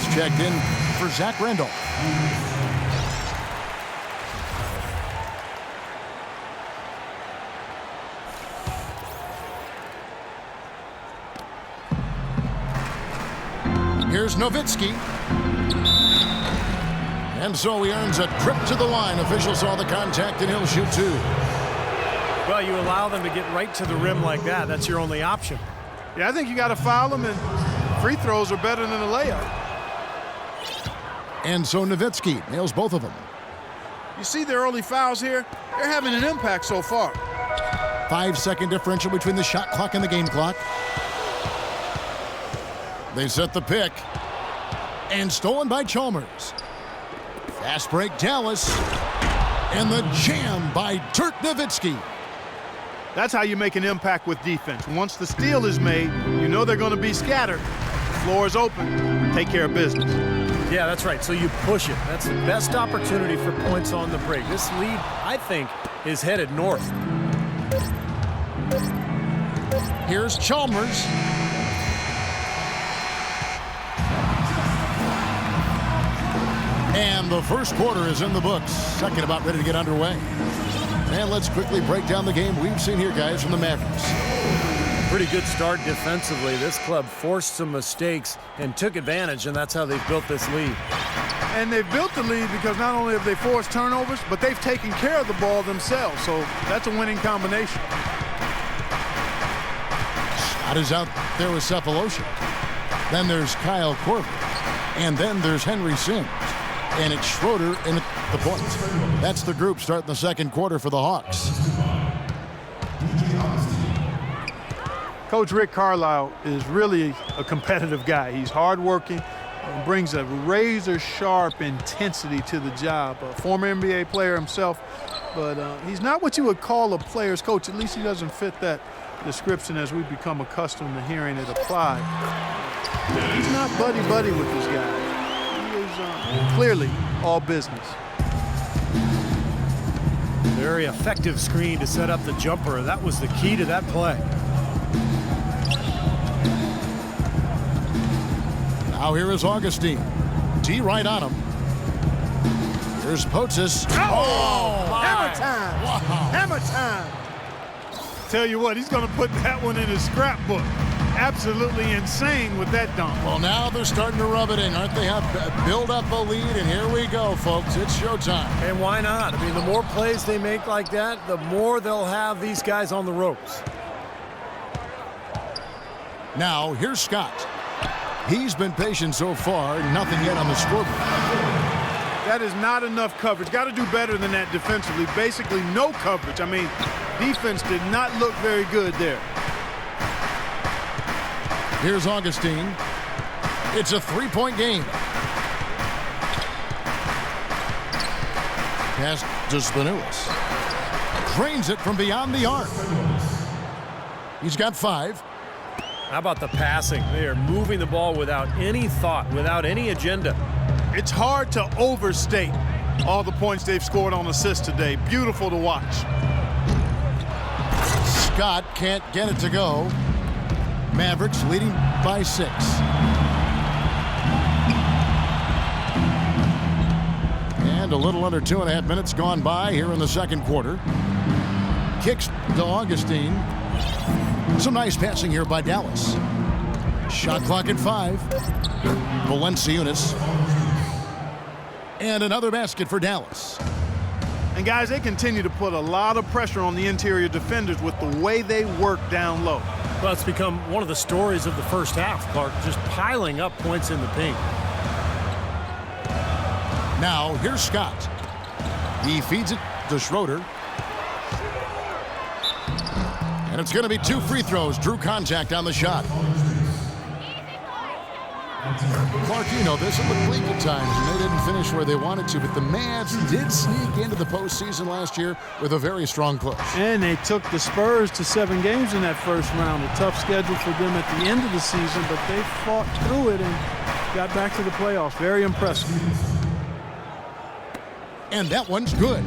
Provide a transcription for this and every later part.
has checked in for Zach Randolph. Here's Nowitzki. And so he earns a trip to the line. Official saw the contact, and he'll shoot two. Well, you allow them to get right to the rim like that. That's your only option. Yeah, I think you got to foul them, and free throws are better than a layup. And so Nowitzki nails both of them. You see the early fouls here? They're having an impact so far. 5-second differential between the shot clock and the game clock. They set the pick. And stolen by Chalmers. Fast break Dallas. And the jam by Dirk Nowitzki. That's how you make an impact with defense. Once the steal is made, you know they're going to be scattered. The floor is open. Take care of business. Yeah, that's right. So you push it. That's the best opportunity for points on the break. This lead, I think, is headed north. Here's Chalmers. And the first quarter is in the books. Second about ready to get underway. And let's quickly break down the game we've seen here, guys, from the Mavericks. Pretty good start defensively. This club forced some mistakes and took advantage, and that's how they've built this lead. And they've built the lead because not only have they forced turnovers, but they've taken care of the ball themselves. So that's a winning combination. Shot is out there with Cephalosha. Then there's Kyle Korver. And then there's Henry Sims. And it's Schroeder in the point. That's the group starting the second quarter for the Hawks. Coach Rick Carlisle is really a competitive guy. He's hardworking, brings a razor-sharp intensity to the job. A former NBA player himself, but he's not what you would call a player's coach. At least he doesn't fit that description as we've become accustomed to hearing it applied. He's not buddy-buddy with this guy. Clearly all business. Very effective screen to set up the jumper. That was the key to that play. Now here is Augustine. D right on him. Here's Potzis. Oh, my. hammer time. Wow. Hammer time. Tell you what, he's going to put that one in his scrapbook. Absolutely insane with that dunk. Well, now they're starting to rub it in, aren't they? Build up a lead, and here we go, folks. It's showtime. And why not? I mean, the more plays they make like that, the more they'll have these guys on the ropes. Now, here's Scott. He's been patient so far, nothing yet on the scoreboard. That is not enough coverage. Got to do better than that defensively. Basically, no coverage. I mean, defense did not look very good there. Here's Augustine. It's a three-point game. Pass to Spanulis. Drains it from beyond the arc. He's got 5. How about the passing? They are moving the ball without any thought, without any agenda. It's hard to overstate all the points they've scored on assists today. Beautiful to watch. Scott can't get it to go. Mavericks leading by 6. And a little under 2.5 minutes gone by here in the second quarter. Kicks to Augustine. Some nice passing here by Dallas. Shot clock at 5. Valanciunas. And another basket for Dallas. And guys, they continue to put a lot of pressure on the interior defenders with the way they work down low. Well, it's become one of the stories of the first half, Clark, just piling up points in the paint. Now, here's Scott. He feeds it to Schroeder. And it's going to be 2 free throws. Drew contact on the shot. Clark, you know this. It looked bleak at times, and they didn't finish where they wanted to. But the Mavs did sneak into the postseason last year with a very strong push. And they took the Spurs to 7 games in that first round. A tough schedule for them at the end of the season, but they fought through it and got back to the playoffs. Very impressive. And that one's good.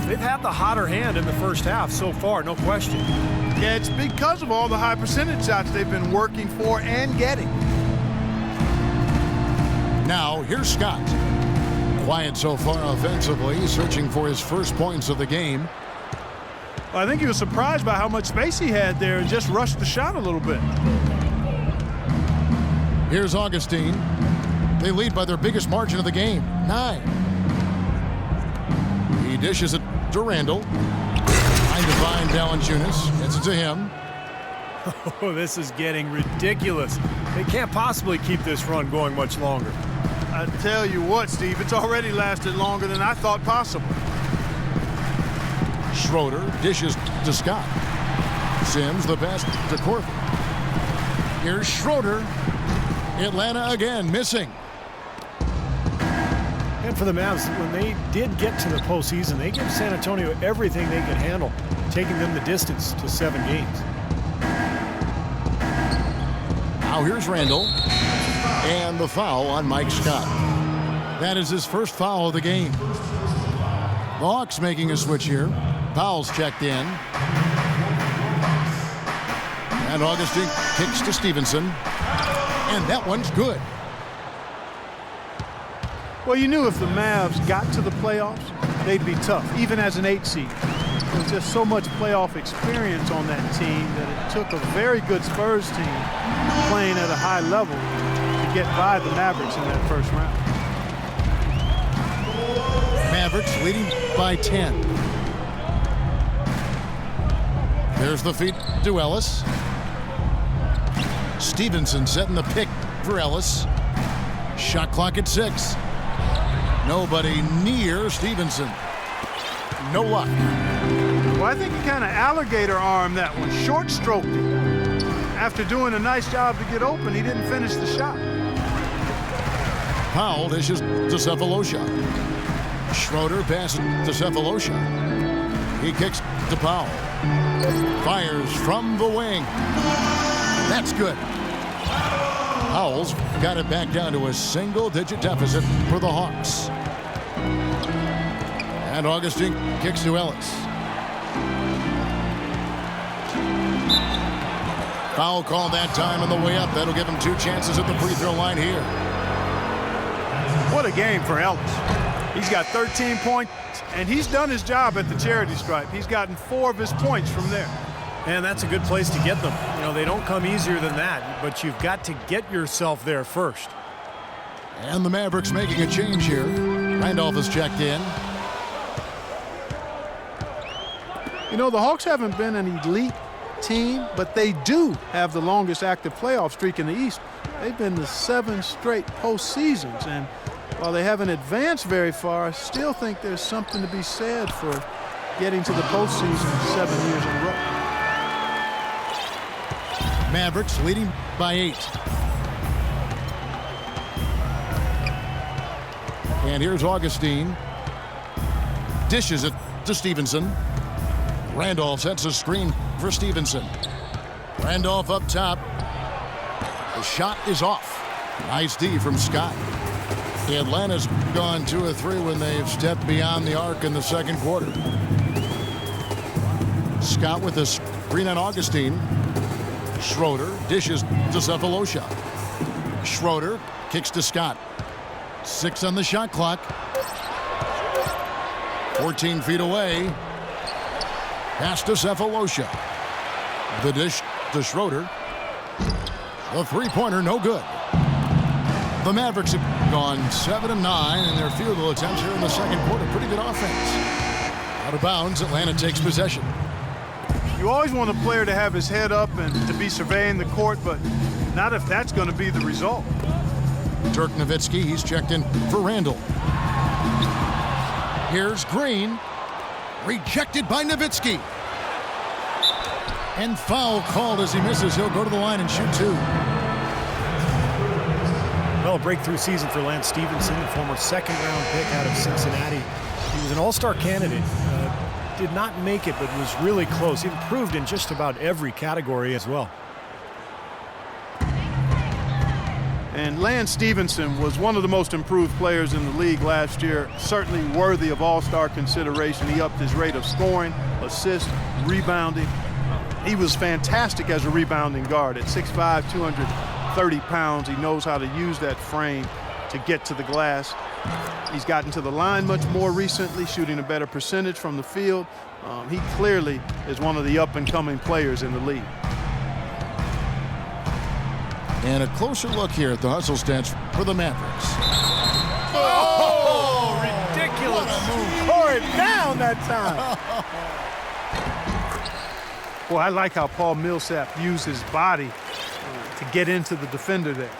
They've had the hotter hand in the first half so far, no question. Yeah, it's because of all the high percentage shots they've been working for and getting. Here's Scott. Quiet so far offensively, searching for his first points of the game. I think he was surprised by how much space he had there and just rushed the shot a little bit. Here's Augustine. They lead by their biggest margin of the game, 9. He dishes it to Randall. Trying to find Valanciunas. Gets it to him. Oh, this is getting ridiculous. They can't possibly keep this run going much longer. I tell you what, Steve, it's already lasted longer than I thought possible. Schroeder dishes to Scott. Sims the pass to Corbin. Here's Schroeder. Atlanta again missing. And for the Mavs, when they did get to the postseason, they gave San Antonio everything they could handle, taking them the distance to 7 games. Now here's Randall. And the foul on Mike Scott. That is his first foul of the game. The Hawks making a switch here. Powell's checked in. And Augustine kicks to Stevenson. And that one's good. Well, you knew if the Mavs got to the playoffs, they'd be tough, even as an 8 seed. There's just so much playoff experience on that team that it took a very good Spurs team playing at a high level to get by the Mavericks in that first round. Mavericks leading by 10. There's the feed to Ellis. Stevenson setting the pick for Ellis. Shot clock at 6. Nobody near Stevenson. No luck. Well, I think he kind of alligator armed that one, short stroked it. After doing a nice job to get open, he didn't finish the shot. Powell dishes to Cephalosha. Schroeder passes to Cephalosha. He kicks to Powell. Fires from the wing. That's good. Powell's got it back down to a single-digit deficit for the Hawks. And Augustine kicks to Ellis. Foul called that time on the way up. That'll give him 2 chances at the free throw line here. What a game for Ellis. He's got 13 points, and he's done his job at the charity stripe. He's gotten 4 of his points from there. And that's a good place to get them. You know, they don't come easier than that, but you've got to get yourself there first. And the Mavericks making a change here. Randolph is checked in. You know, the Hawks haven't been an elite team, but they do have the longest active playoff streak in the East. They've been to 7 straight postseasons, and while they haven't advanced very far, I still think there's something to be said for getting to the postseason 7 years in a row. Mavericks leading by 8. And here's Augustine. Dishes it to Stevenson. Randolph sets a screen for Stevenson. Randolph up top. The shot is off. Nice D from Scott. Atlanta's gone 2 of 3 when they've stepped beyond the arc in the second quarter. Scott with a screen on Augustine. Schroeder dishes to Cephalosha. Schroeder kicks to Scott. 6 on the shot clock. 14 feet away. Pass to Cephalosha. The dish to Schroeder. The three-pointer no good. The Mavericks have gone 7 of 9 in their field goal attempts here in the second quarter. Pretty good offense. Out of bounds, Atlanta takes possession. You always want a player to have his head up and to be surveying the court, but not if that's going to be the result. Dirk Nowitzki, he's checked in for Randall. Here's Green. Rejected by Nowitzki. And foul called as he misses. He'll go to the line and shoot 2. Well, a breakthrough season for Lance Stevenson, the former second-round pick out of Cincinnati. He was an all-star candidate. Did not make it, but was really close. He improved in just about every category as well. And Lance Stevenson was one of the most improved players in the league last year, certainly worthy of all-star consideration. He upped his rate of scoring, assists, rebounding. He was fantastic as a rebounding guard. At 6'5", 230 pounds, he knows how to use that frame to get to the glass. He's gotten to the line much more recently, shooting a better percentage from the field. He clearly is one of the up-and-coming players in the league. And a closer look here at the hustle stats for the Mavericks. Oh, ridiculous. Tore it down that time. Boy, I like how Paul Millsap used his body to get into the defender there.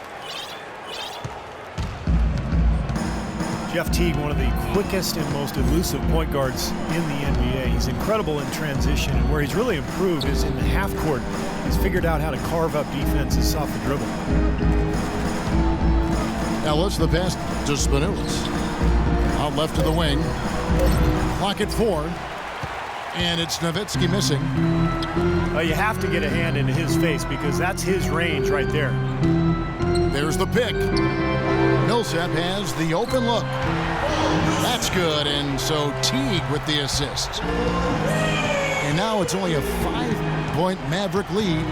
Jeff Teague, one of the quickest and most elusive point guards in the NBA. He's incredible in transition, and where he's really improved is in the half court. He's figured out how to carve up defenses off the dribble. Ellis, the pass to Spanulis. Out left to the wing. Clock at 4. And it's Nowitzki missing. You have to get a hand into his face because that's his range right there. There's the pick. Millsap has the open look. That's good, and so Teague with the assist. And now it's only a 5-point Maverick lead.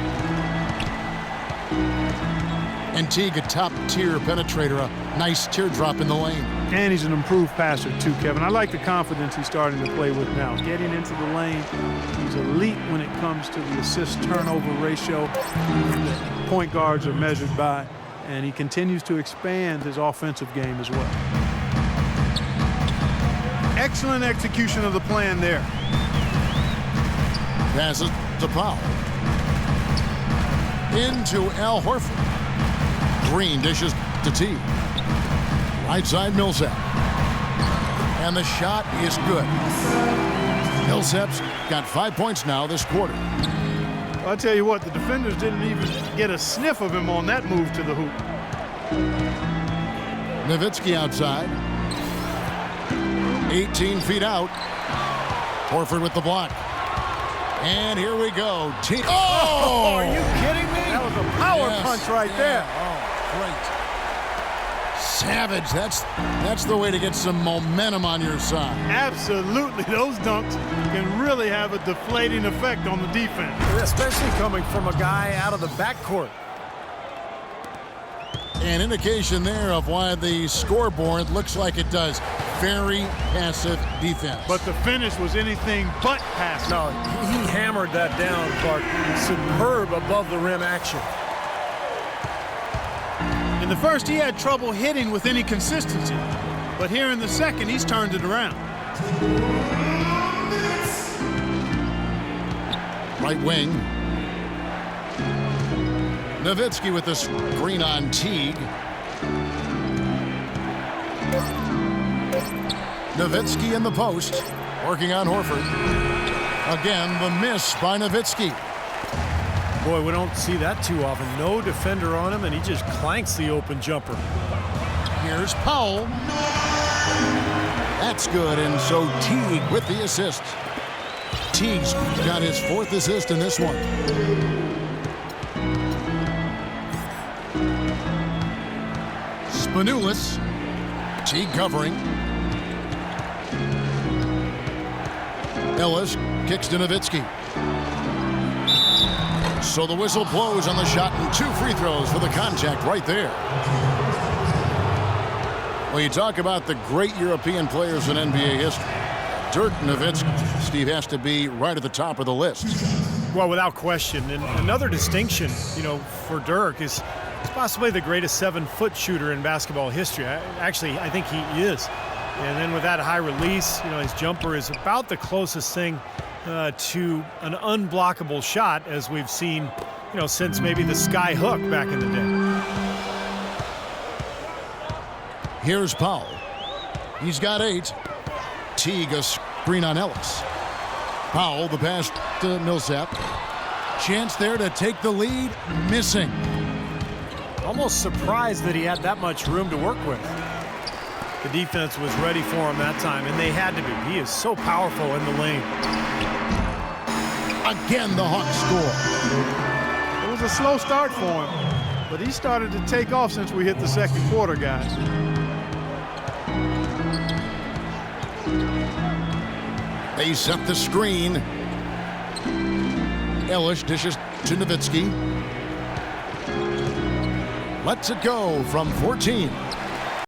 And Teague, a top-tier penetrator, a nice teardrop in the lane. And he's an improved passer too, Kevin. I like the confidence he's starting to play with now. Getting into the lane, he's elite when it comes to the assist-turnover ratio that point guards are measured by. And he continues to expand his offensive game as well. Excellent execution of the plan there. Passes to Powell. Into Al Horford. Green dishes to Teague. Right side Millsap. And the shot is good. Millsap's got 5 points now this quarter. I'll tell you what, the defenders didn't even get a sniff of him on that move to the hoop. Nowitzki outside. 18 feet out. Horford with the block. And here we go. Oh, are you kidding me? That was a power punch right there. Oh, great. Savage. That's the way to get some momentum on your side. Absolutely. Those dunks can really have a deflating effect on the defense. Especially coming from a guy out of the backcourt. An indication there of why the scoreboard looks like it does. Very passive defense. But the finish was anything but passive. No, he hammered that down, Clark. Superb above the rim action. In the first, he had trouble hitting with any consistency. But here in the second, he's turned it around. Right wing. Nowitzki with the screen on Teague. Nowitzki in the post, working on Horford. Again, the miss by Nowitzki. Boy, we don't see that too often. No defender on him, and he just clanks the open jumper. Here's Powell. That's good, and so Teague with the assist. Teague's got his 4th assist in this one. Spanulis. Teague covering. Ellis kicks to Nowitzki. So the whistle blows on the shot, and 2 free throws for the contact right there. Well, you talk about the great European players in NBA history. Dirk Nowitzki, Steve, has to be right at the top of the list. Well, without question. And another distinction, for Dirk is he's possibly the greatest 7-foot shooter in basketball history. Actually, I think he is. And then with that high release, his jumper is about the closest thing to an unblockable shot as we've seen, since maybe the sky hook back in the day. Here's Powell. He's got 8. Teague, a screen on Ellis. Powell, the pass to Millsap. Chance there to take the lead. Missing. Almost surprised that he had that much room to work with. The defense was ready for him that time, and they had to be. He is so powerful in the lane. Again, the Hawks score. It was a slow start for him, but he started to take off since we hit the second quarter, guys. They set the screen. Ellis dishes to Nowitzki. Lets it go from 14.